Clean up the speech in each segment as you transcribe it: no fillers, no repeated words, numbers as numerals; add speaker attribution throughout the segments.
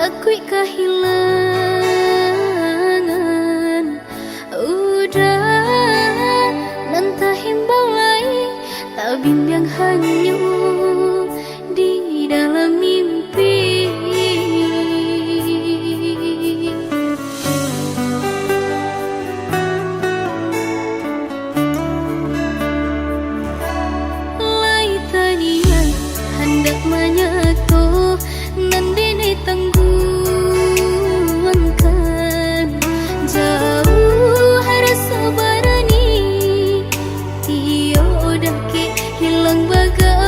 Speaker 1: takut kehilangan. Udah nantah himbau lain, tak bimbang hanyut di dalam mimpi. Lai tania hendak menyatu nandini tangguhkan jauh rasa barani tio dah ke hilang bagai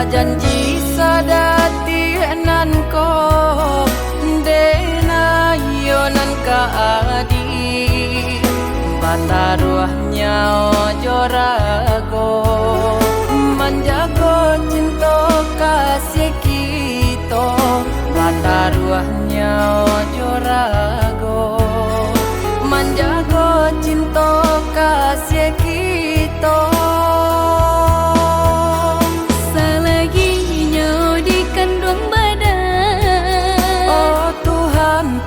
Speaker 2: Janji sadati nan ko dena yonan ka adi bataruahnya jorago menjago cinta kasih kita bataruahnya jorago menjago cinta kasih kita.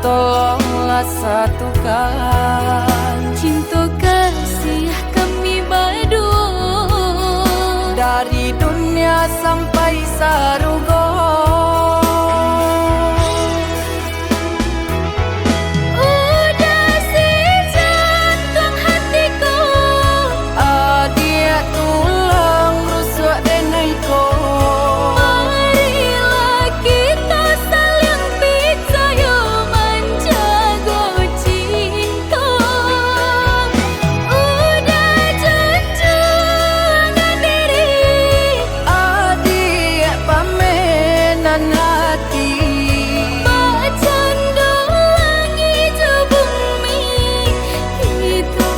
Speaker 2: Tolonglah satukan
Speaker 1: cinta kasih kami berdua
Speaker 2: dari dunia sampai sarugo.
Speaker 1: Udah si jantung hatiku
Speaker 2: Adia tulang rusuk denaiku.
Speaker 1: marilah kita saling percaya menjaga cinta. Udah junjungan diri
Speaker 2: Adia pamenan hati
Speaker 1: bercanda langit bumi kita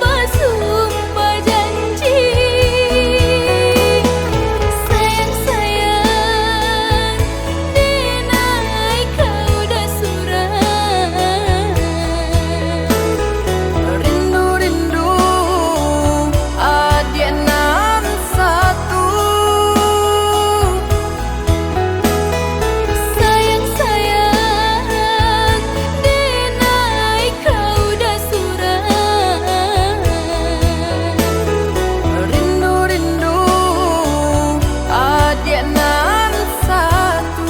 Speaker 1: bersumpah janji. Sayang-sayang denai kau dah surah.
Speaker 2: rindu-rindu Adia nan satu.
Speaker 1: Sayang-sayang denai kau dah surah.
Speaker 2: Rindu-rindu adik nan satu.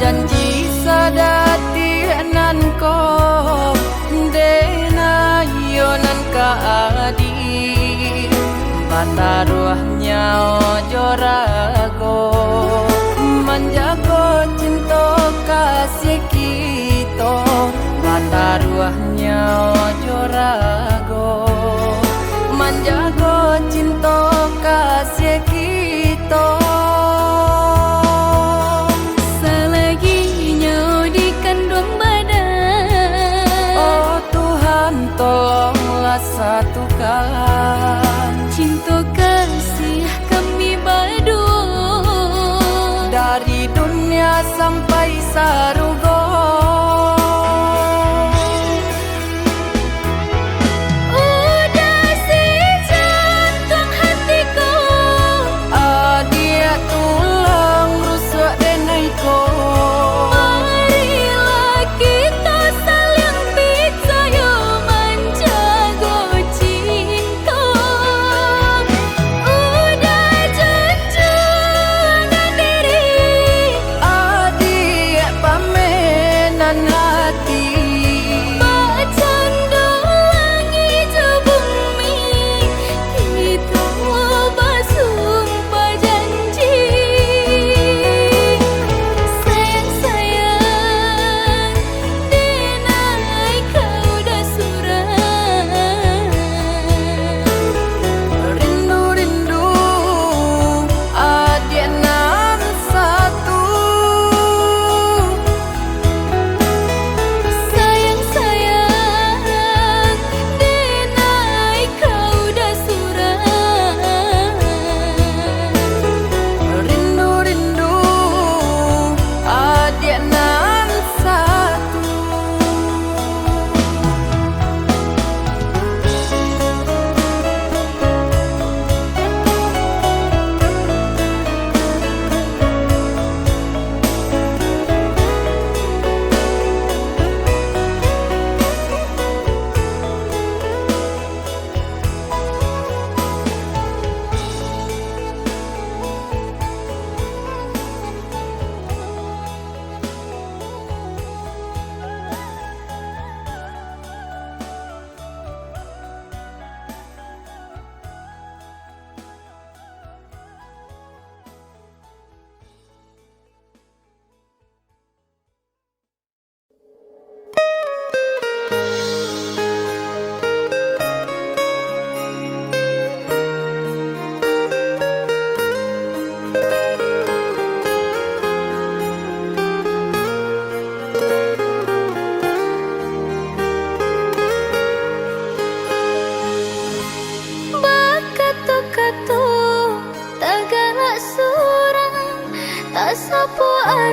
Speaker 2: Janji sadati nan ko dena yonan ka adi bataruahnya jorago menjago cinta kasih kita bataruahnya jorago menjago cinta kasih kita. Tolonglah satukan
Speaker 1: Cinta kasih kami berdua
Speaker 2: dari dunia sampai sarugo.
Speaker 1: Udah si jantung hatiku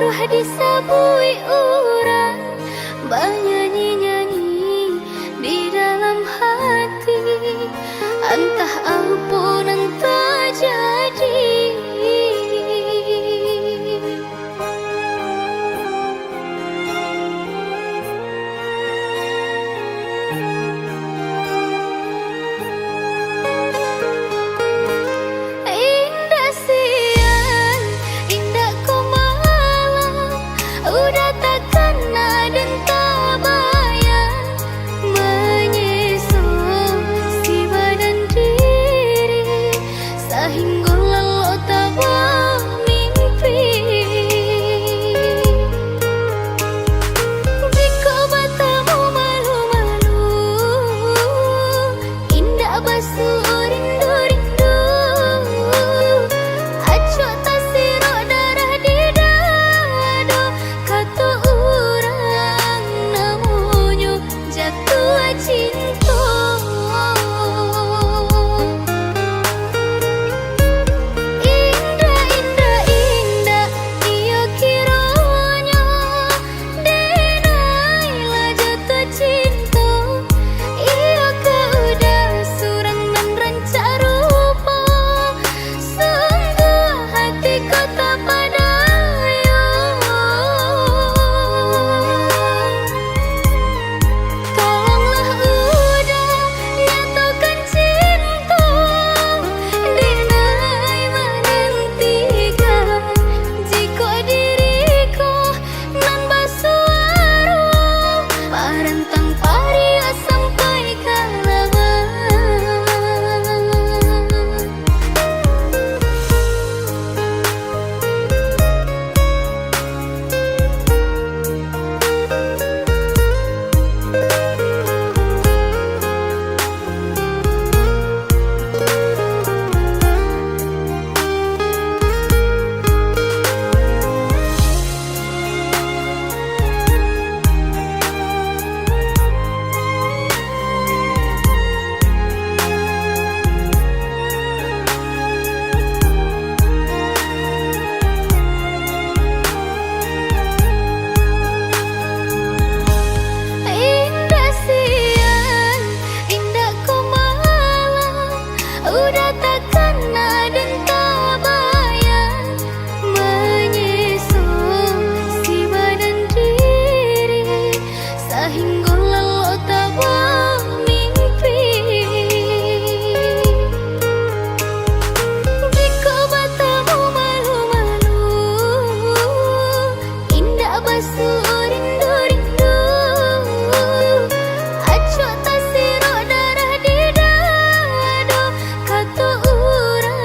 Speaker 1: Aduh disabui orang bernyanyi-nyanyi di dalam hati, entah apa yang terjadi. Indah siang, indah kau malam, udah takkan ada tak bayang menyesal si badan diri, sehingga lalu tak bermimpi. Jika bertemu malu-malu, indah basuh rindu-rindu, acok tak sirok darah di dada, kata orang namanya jatuh cinta. Indah, indah, indah, iyo kiranya denailah jatuh cinta. Iyo keudah surang dan rancak rupa, sungguh hatiku tak berdaya. Tolonglah udah nyatakan cinta, denai menantikan jika diriku nan bersuara parentang paria sampai kalaban. Indah siang, indah kau malam, udah takkan ada tak bayang menyesal si badan diri, sehingga lalu tak bermimpi. Jika bertemu malu-malu, indah basuh rindu-rindu, acok tak sirok darah di dada, kata orang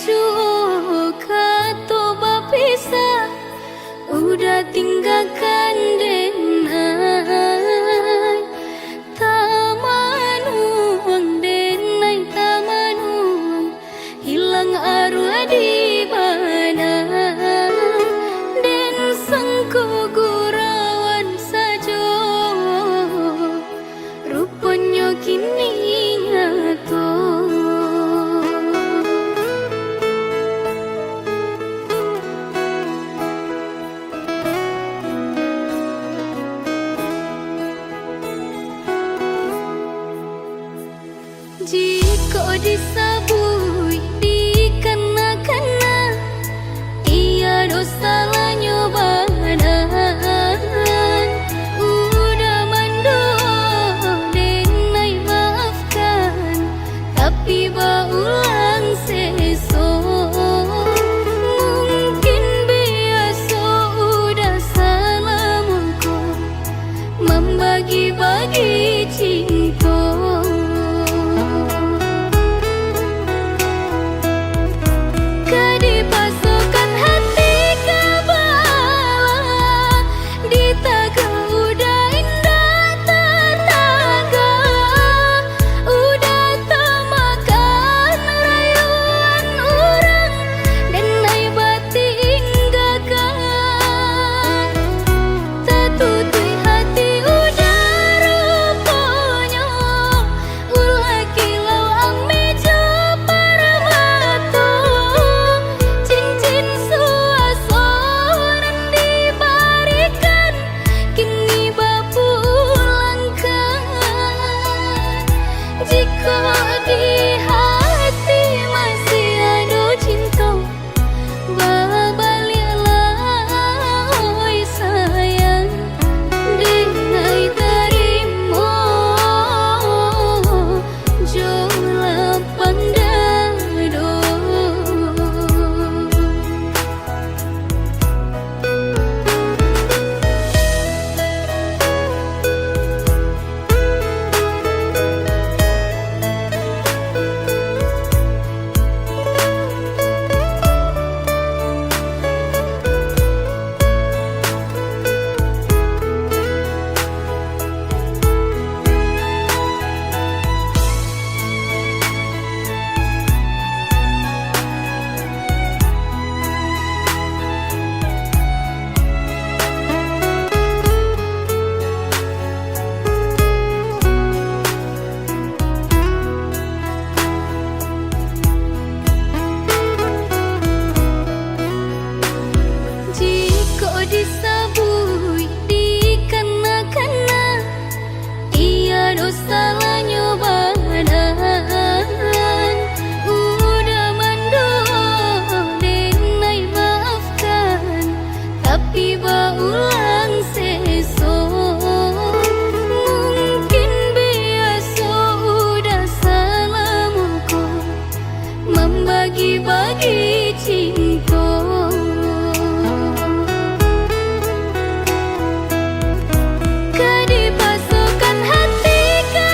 Speaker 1: juga toba pisah, udah tinggalkan denai tamanung, denai tamanung, hilang arwah di mana, den sangku gurawan sajo, rupanya kini nyato. Jika disabui dikena-kena, ia dosa lah nyobanan. Udah mandor denai maafkan, tapi baulang sesok. Mungkin biasa udah salamuku membagi-bagi cinta. Dipasukan hati ke bawah, ditaga udah indah tetangga, udah tamakan rayuan orang, dan nai bati inggakan, tertutui hati udah rupanya, ulah kilau ang meja para mata. Cincin suasonan dibarikan, kini bapulangkan. Jika di hati masih ada cinta, babaliklah oi sayang, denai terima jola pandado. Jika disabui dikena-kena, ia dosa lah nyobanan. Udah mandor denai maafkan, tapi baulang sesok. Mungkin biasa udah salamuku membagi-bagi cinta. Dipasukan hati ke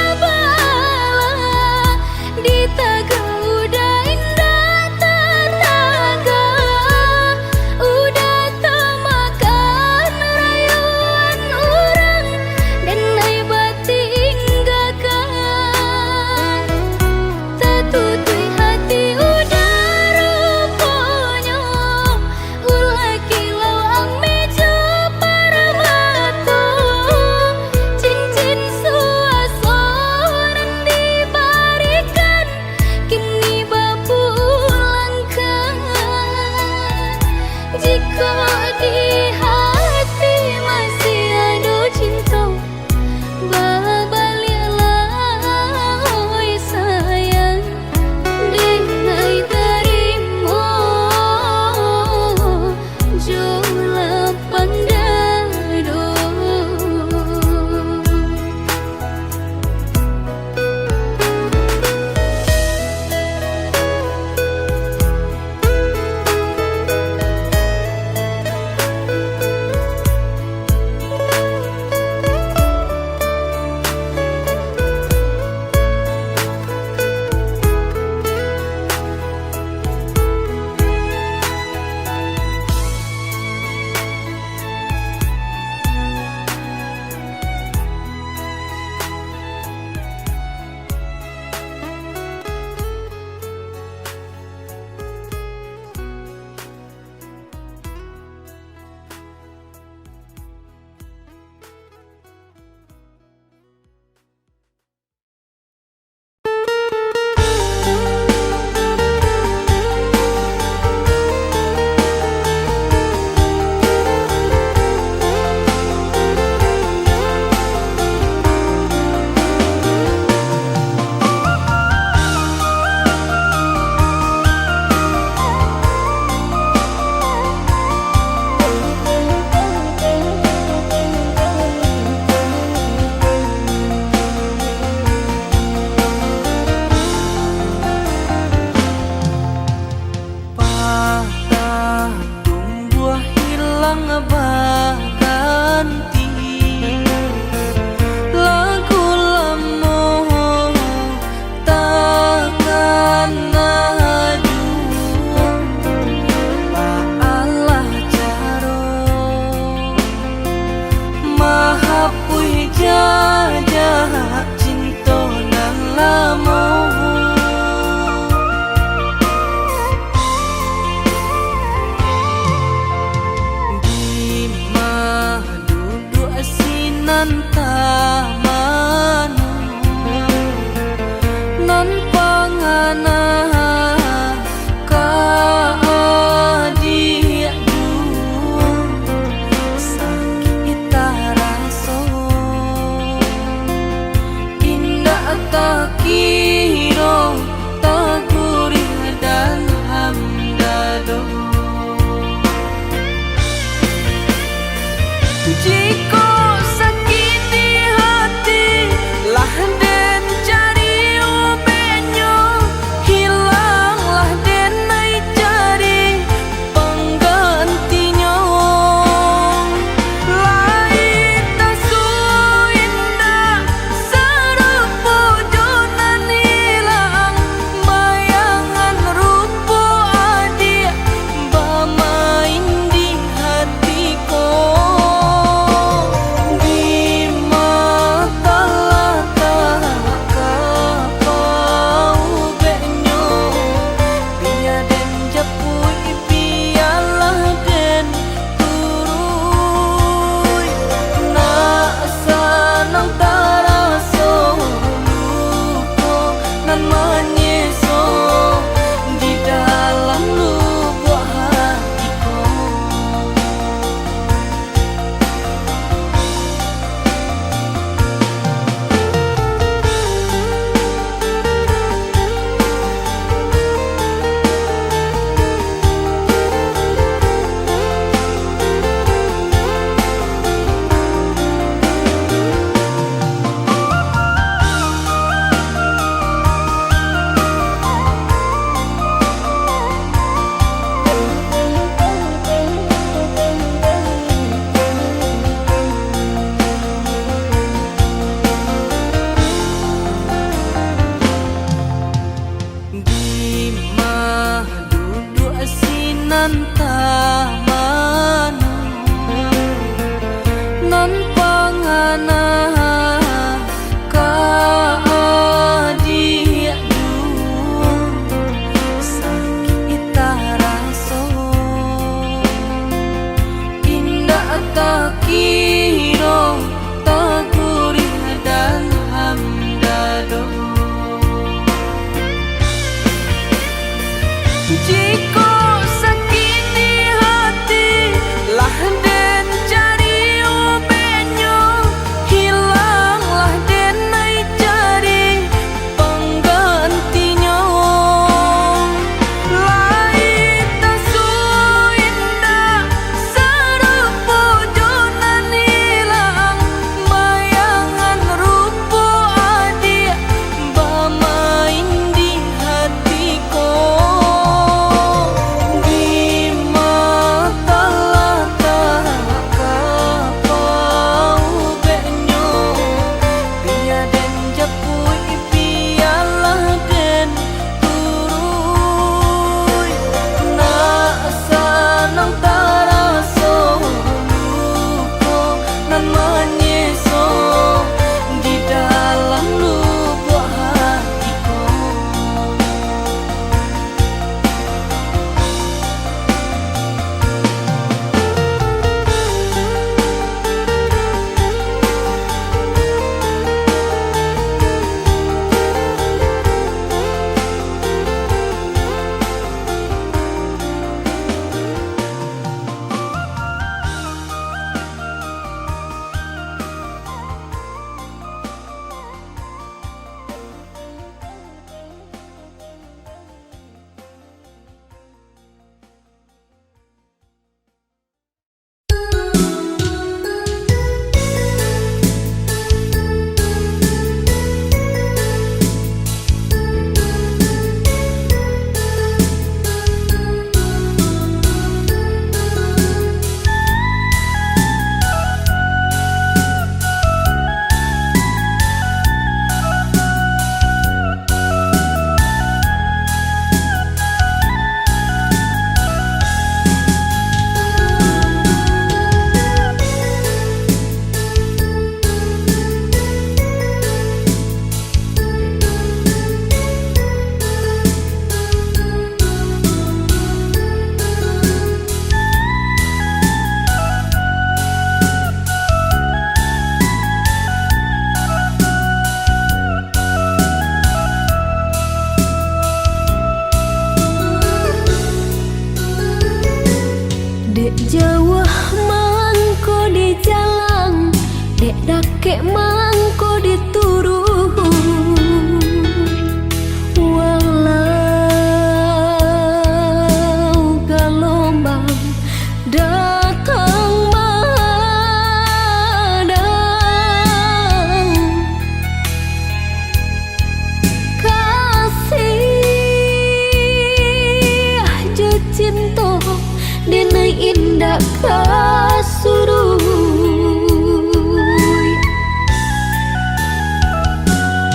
Speaker 1: kasurui.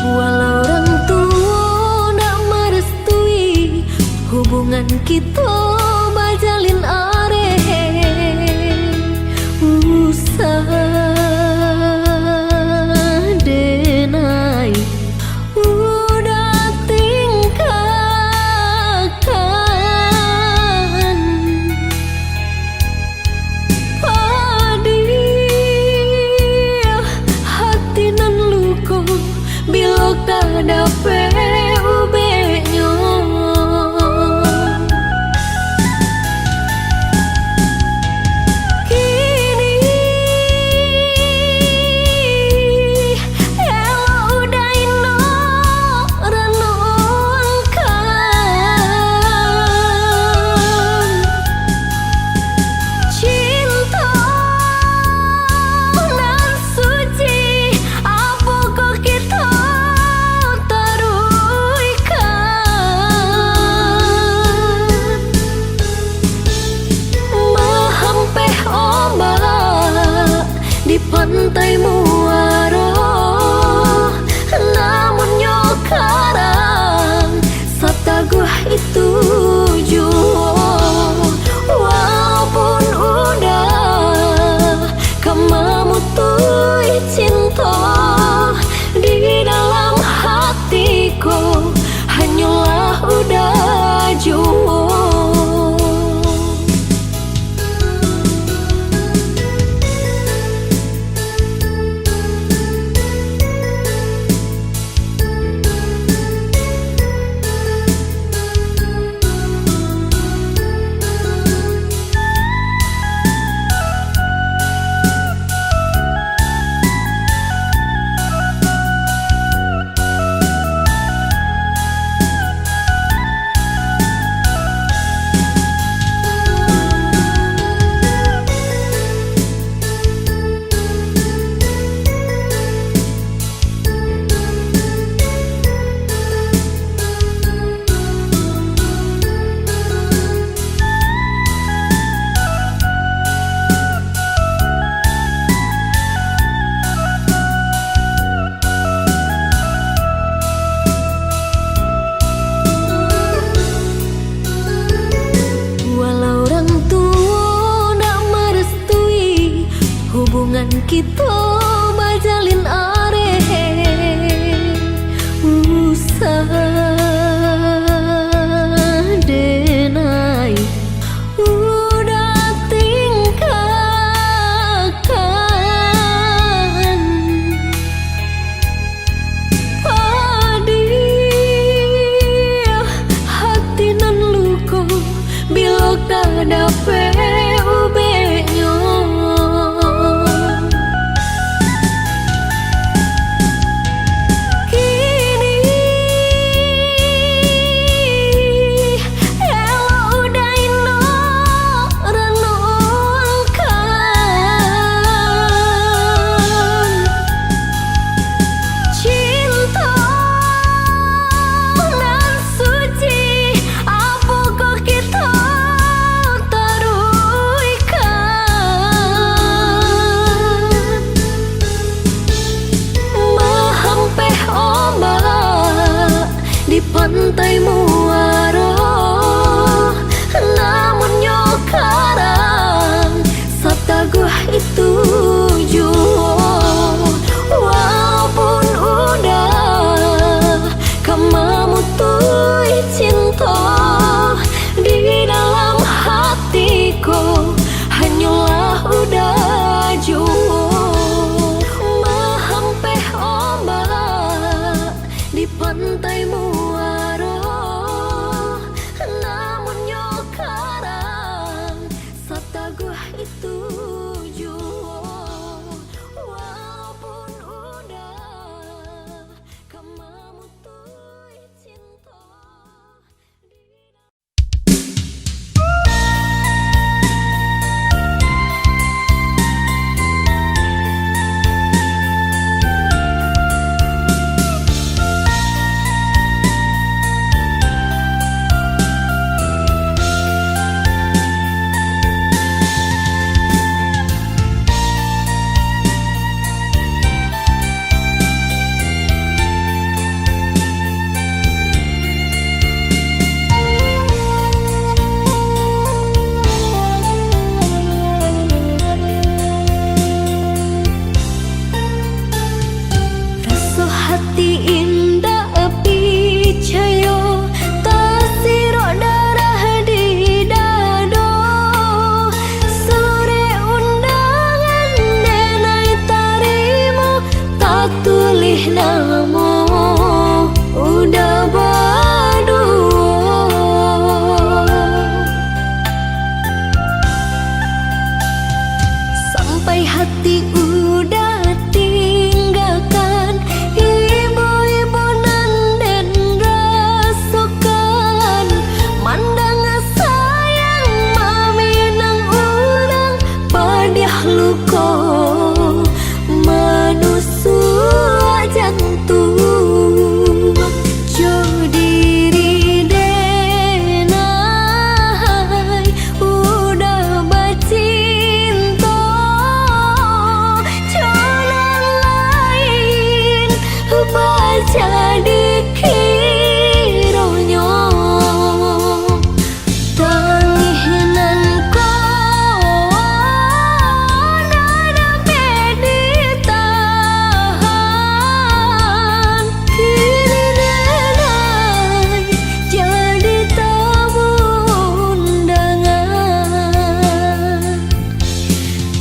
Speaker 1: Walau orang tua nak merestui hubungan kita bajalin are usah denai udah tingkahkan padi hati nan luko bila kada ubenya kini ela udah ino renungkan cinta nan suci apakah kita taruhkan mahampeh ombak di pantai muaro namun nyokarang sataguh itu jua walaupun udah kemamutui cinta di dalam hatiku hanyalah udah jua. Walau orang tua nak merestui hubungan kita bajalin are usah denai udah tingkahkan padi hati nan luko bila kada ubenya jadi kironyo tanginan ko nada meditahan kini nenai jadi tamu undangan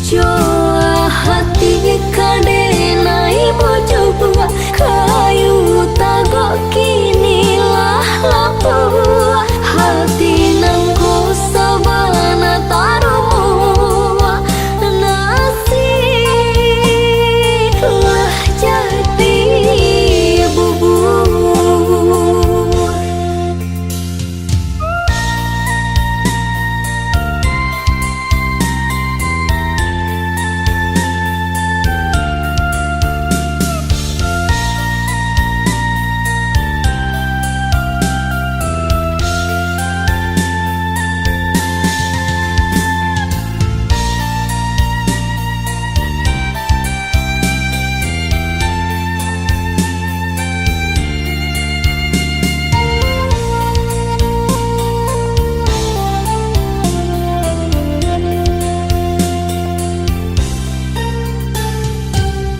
Speaker 1: Joa hati kadenai bojo buah kayu tagok kinilah lapua hati nangko sabana tarumu nasi lah jadi bubur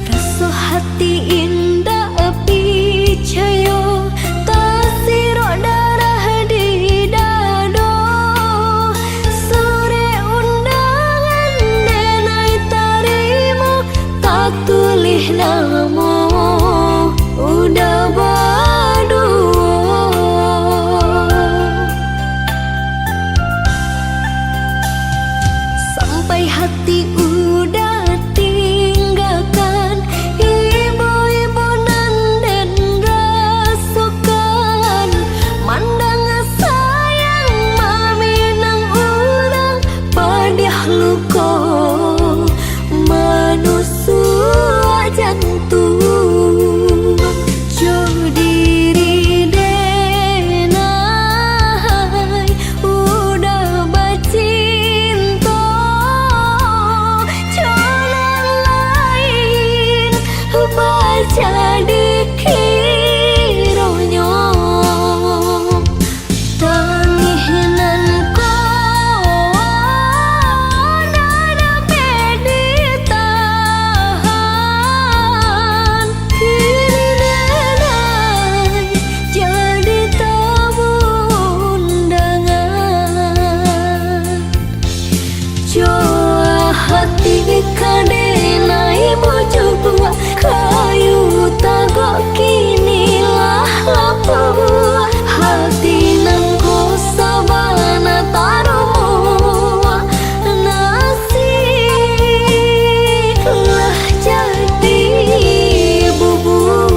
Speaker 1: Rasa hati indah api cayo tasiro darah di dado sore undangan denai tarimo tak tulih namo udah badu sampai hati udah tinggalkan ibu-ibu nanden rasukan mandang sayang mami nang ulang padiah luko manusua jantung jo diri denai udah bacinto jalan lain baca di kironyo tanginan ko nada meditahan kini nenai jadi tamu undangan Joa hati kadenai bojo buah kayu tagok kinilah lapua hati nangko sabana tarumu nasi lah jadi bubur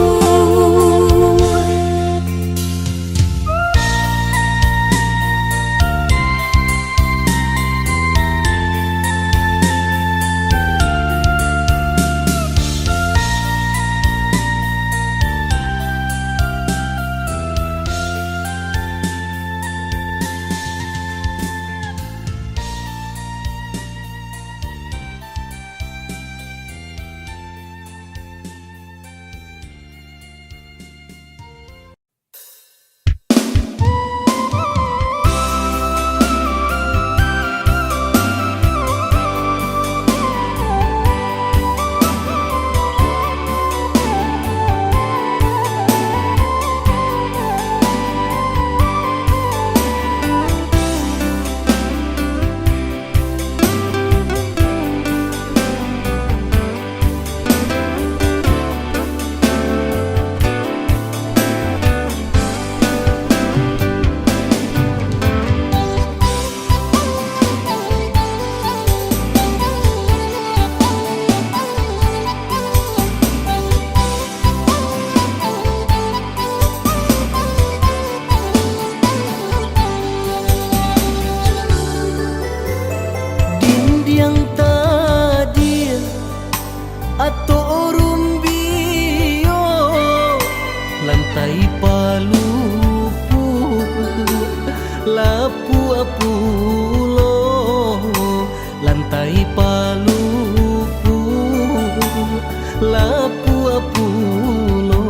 Speaker 3: Lapu-apulo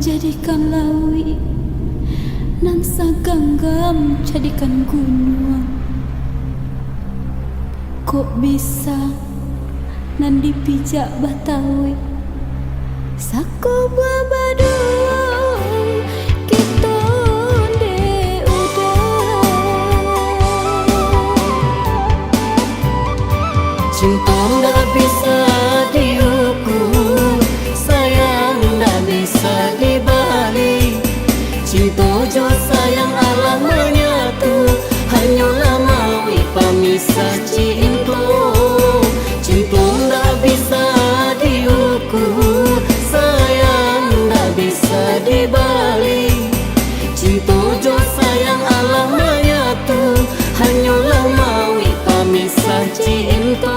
Speaker 1: jadikan lawi, nan saganggam jadikan gunung. Kok bisa nan dipijak Batawi, sako buah baduy kita de udah.
Speaker 2: Cinta nggak bisa diukur, sayang nggak bisa dibalik. Cinta jo sayang Allah menyatu, hanyalah mawi pamisah cinta. Cinta nggak bisa diukur, sayang nggak bisa dibalik. Cinta jo sayang Allah menyatu, hanyalah mawi pamisah cinta.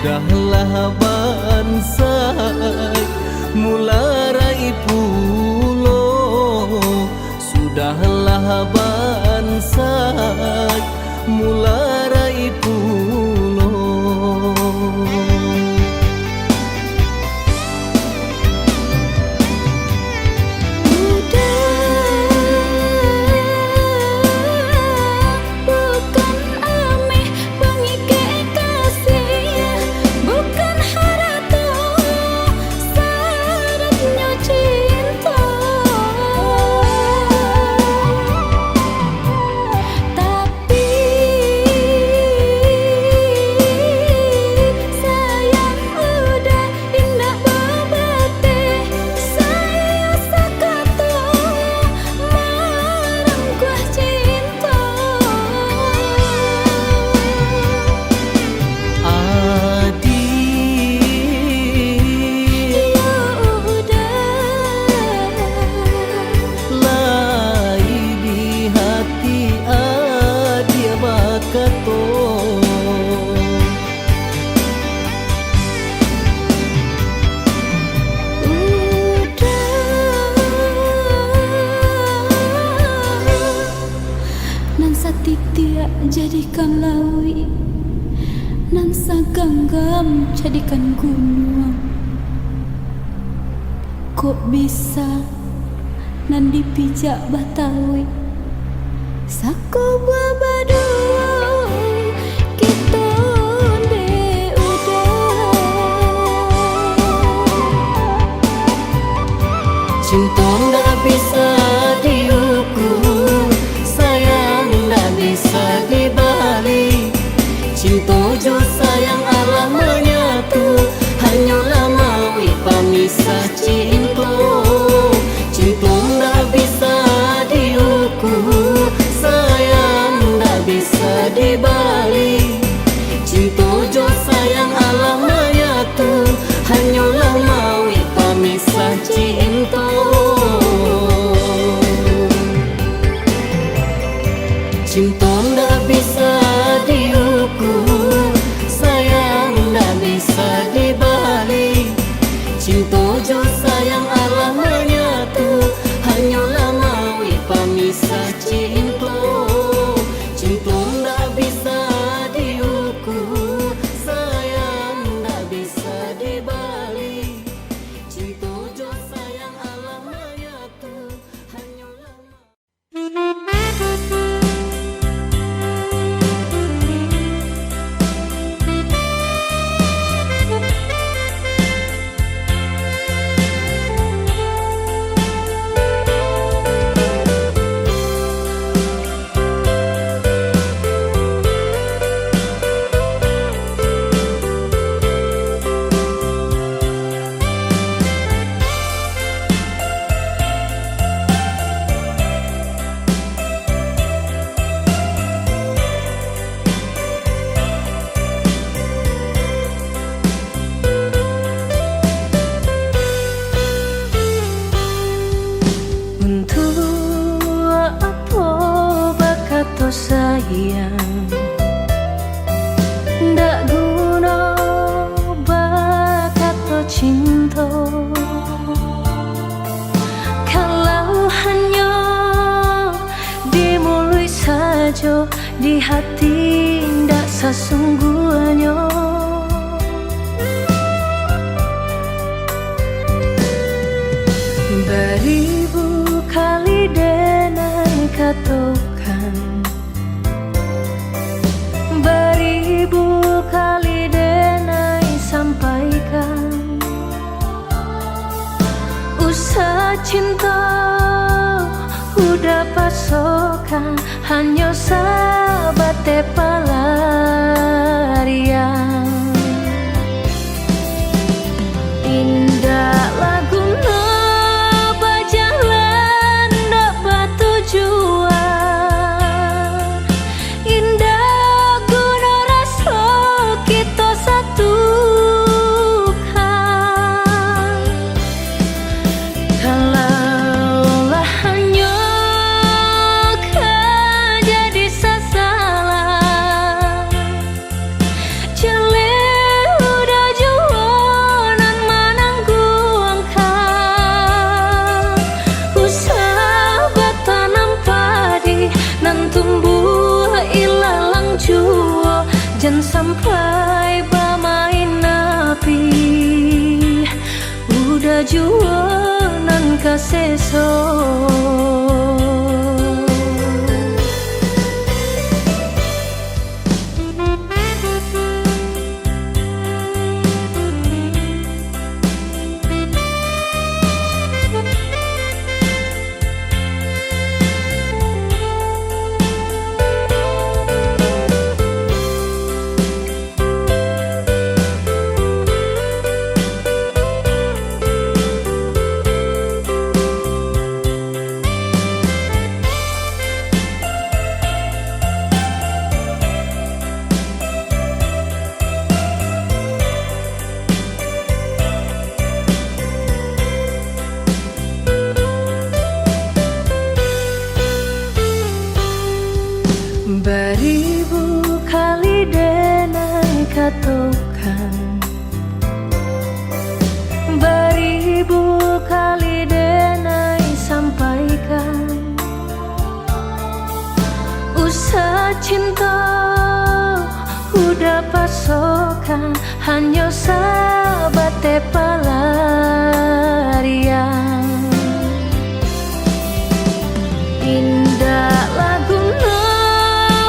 Speaker 2: Sudahlah bansai mularai pulo, sudahlah bansai mularai pulo.
Speaker 1: Titia jadikan lawi, nan saganggam jadikan gunung. Kok bisa nan dipijak Batawi, sako buah baduy kita de udah.
Speaker 2: Cinta nggak bisa diukur, sayang nggak bisa dibalik. Cinta jo sayang Allah menyatu, hanyalah mawi pamisah cinta. Cinta nggak bisa diukur, sayang nggak bisa dibalik. Cinta jo sayang Allah menyatu, hanyalah mawi pamisah cinta. Cinta nggak bisa diukur, sayang nggak bisa dibalik. Cinta jo sayang Allah menyatu, hanyalah mawi pamisah cinta. Cinta nggak bisa
Speaker 3: sesungguhnya. Beribu kali denai katakan, beribu kali denai sampaikan, usah cinta udah pasokan, hanya sahabat pelarian. Indah lagu berjalan dapat tujuan, indah guna rasa kita satukan. Kalaulah hanya kau jadi sasaran, jelek udah jualan menangguangkan. Usah bertanam padi nan tumbuh ilalang jua, jangan sampai bermain api udah jualan kaseso. Beribu kali denai katakan, beribu kali denai sampaikan, usah cinta udah pasokan, hanya sahabat pelarian. Indah lagu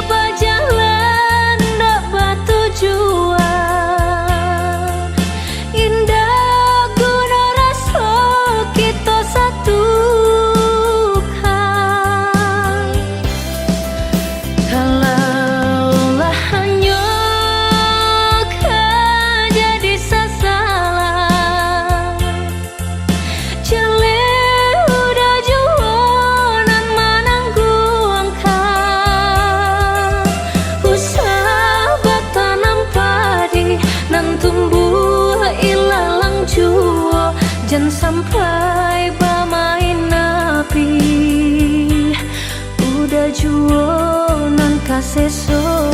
Speaker 3: berjalan dapat tujuan, indah guna rasa kita satukan. Kalaulah hanya kau jadi sasaran, jelek udah jualan menangguangkan. Usah bertanam padi nan tumbuh ilalang jua, jangan sampai bermain api udah jualan kaseso.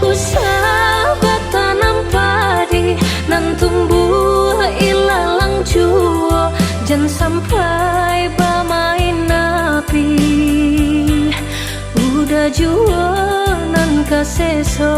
Speaker 3: Usah bertanam padi nan tumbuh ilalang jua, jangan sampai bermain api udah jualan kaseso.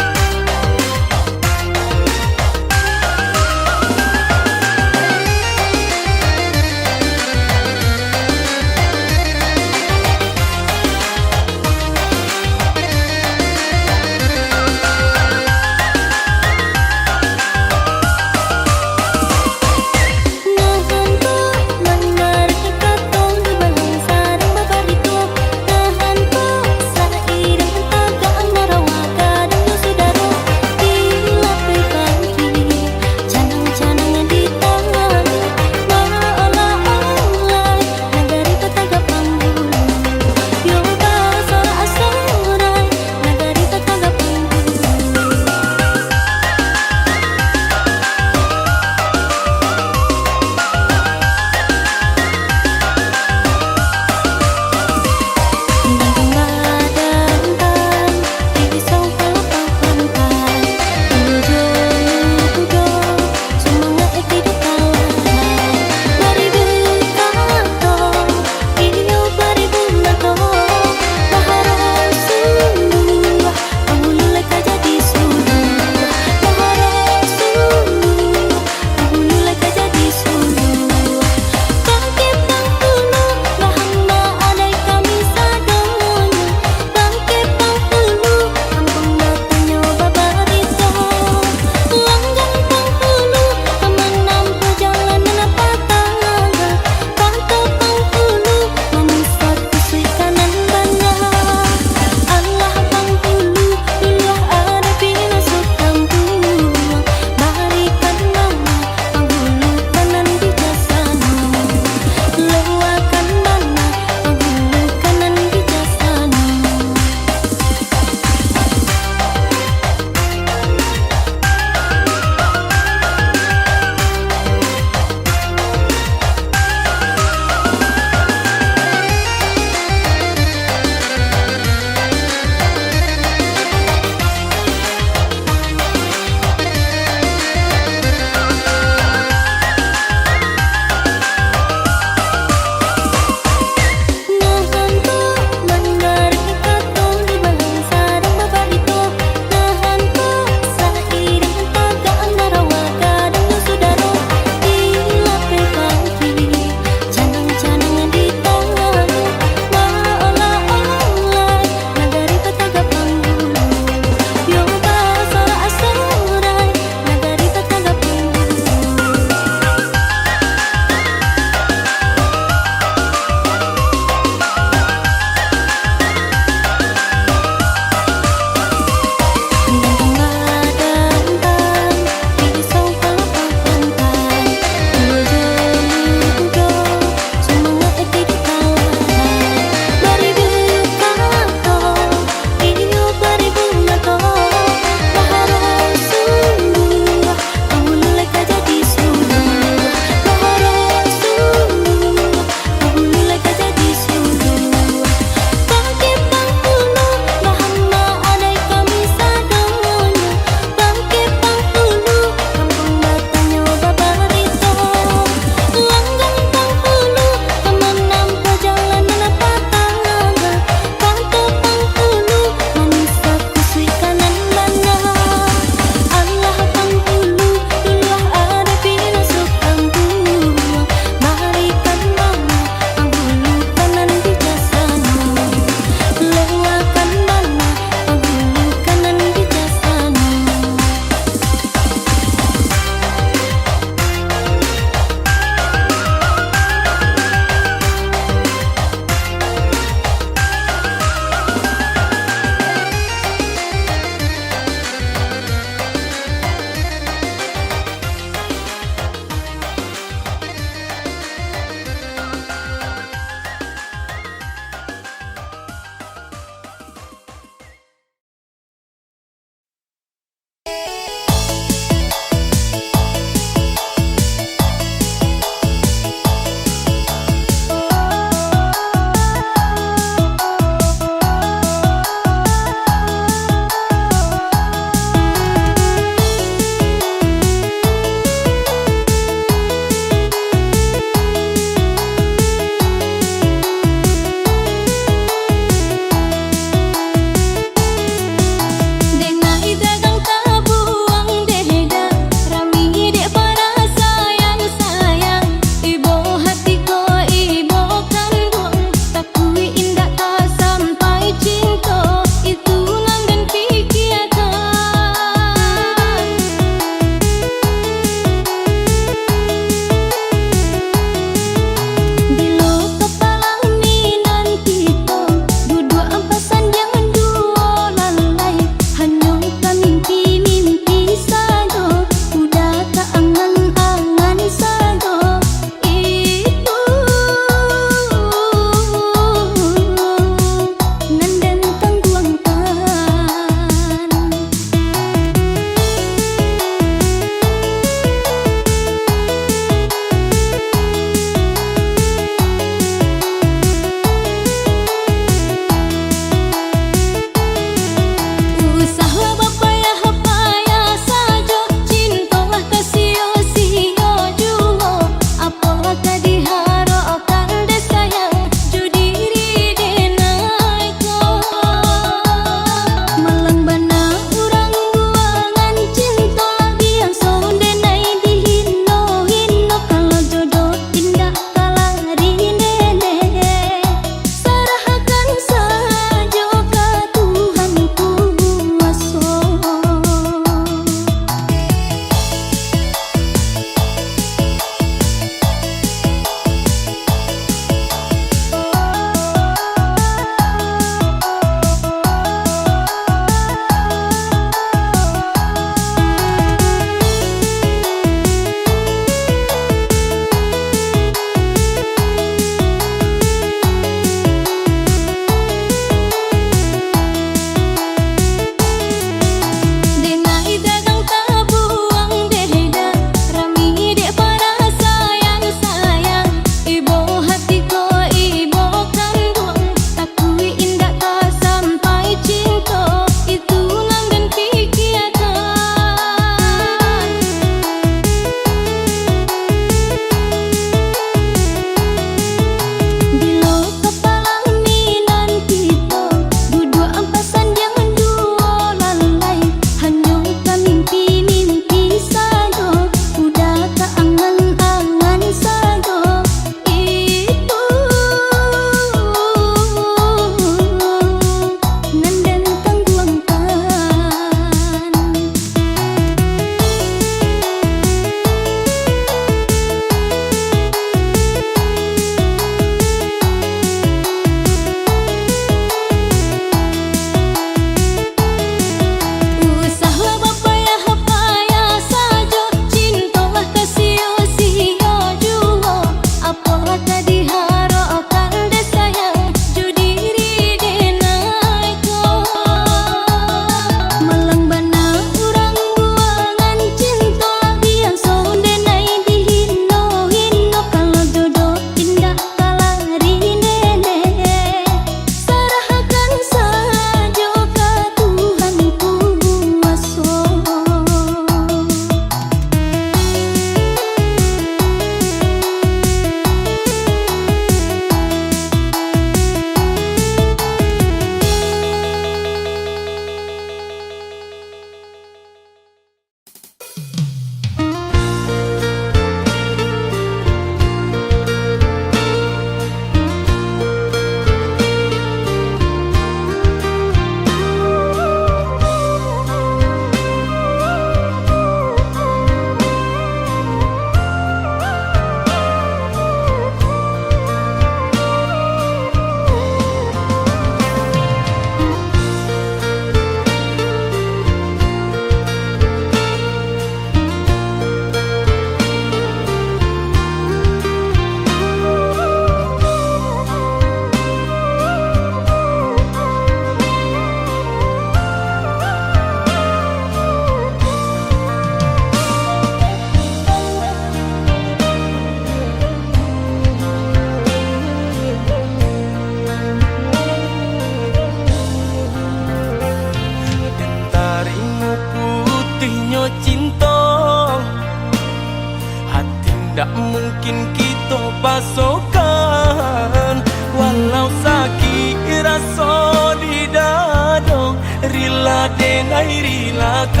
Speaker 2: tak mungkin kita pasokan. Walau sakit rasa di dada, rela dengan rilakan.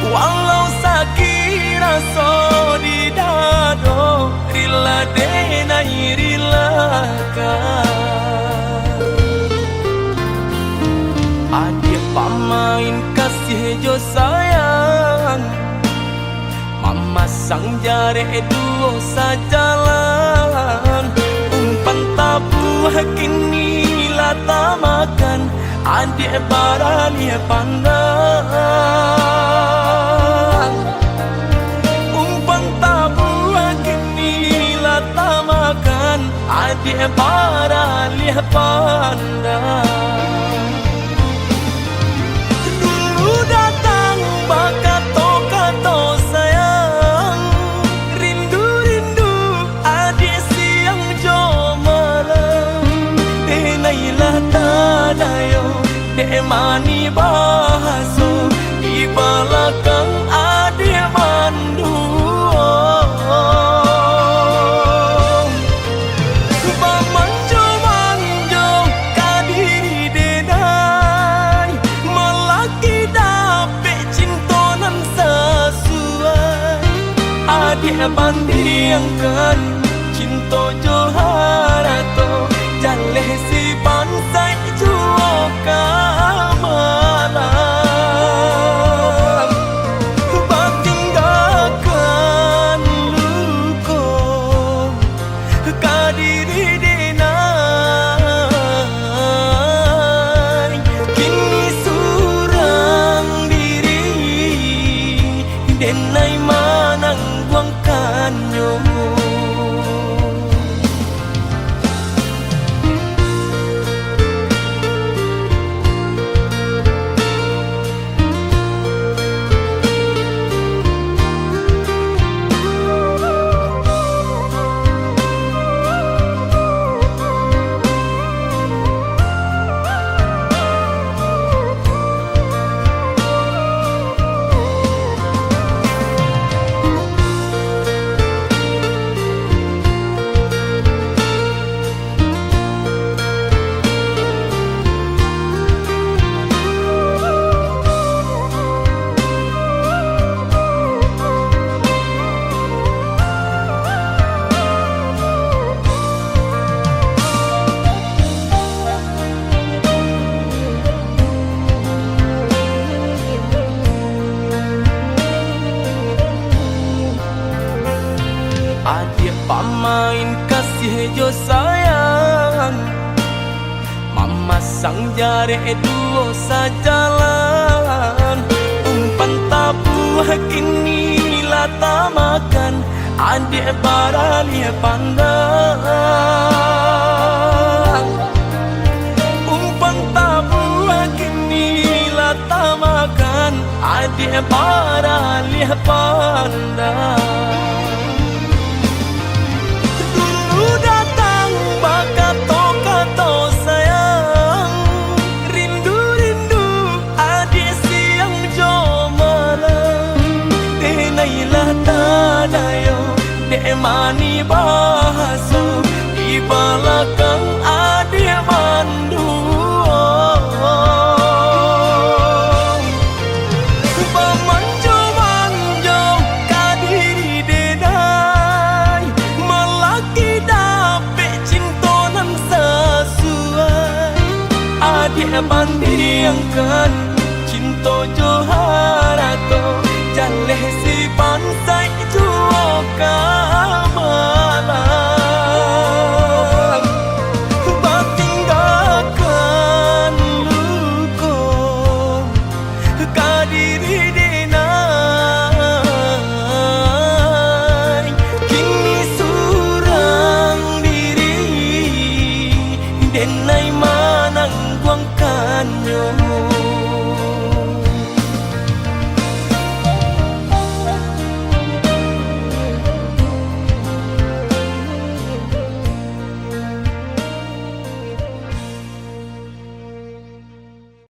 Speaker 2: Walau sakit rasa di dada, rela dengan rilakan. Adik pamain kasih jo sayang, mama sang jare duo sajalan. Umpan tabuh kini lata makan, adik barani pandang. Umpan tabuh kini lata makan, adik barani pandang. Datang bakato-kato sayang, rindu-rindu adik siang jo malam. Nailah tadayo dek mani bahaso, di belakang adik mandu. Manjo-manjo kadiri denai, melaki dapet cintonan sesuai. Adik bandingkan cinta joharato, jaleh si bansai juo kamalam. Batinggalkan luko kadiri denai, kini surang diri denai manang buangkannya. Adik pamain kasih jo sayang, mama sang jare duo sajalan. Umpan tabuh kini lata makan, adik barani pandang. Umpan tabuh kini lata makan, adik barani pandang. Datang bakato-kato sayang, rindu-rindu adik siang jo malam. Nailah tadayo dek mani bahaso, di belakang adik mandu. Manjo-manjo kadiri denai, melaki dapet cintonan sesuai. Adik bandingkan cinta joharato, jaleh si bansai juo kamalam. Batinggalkan luko kadiri denai, kini surang diri denai manang buangkannya.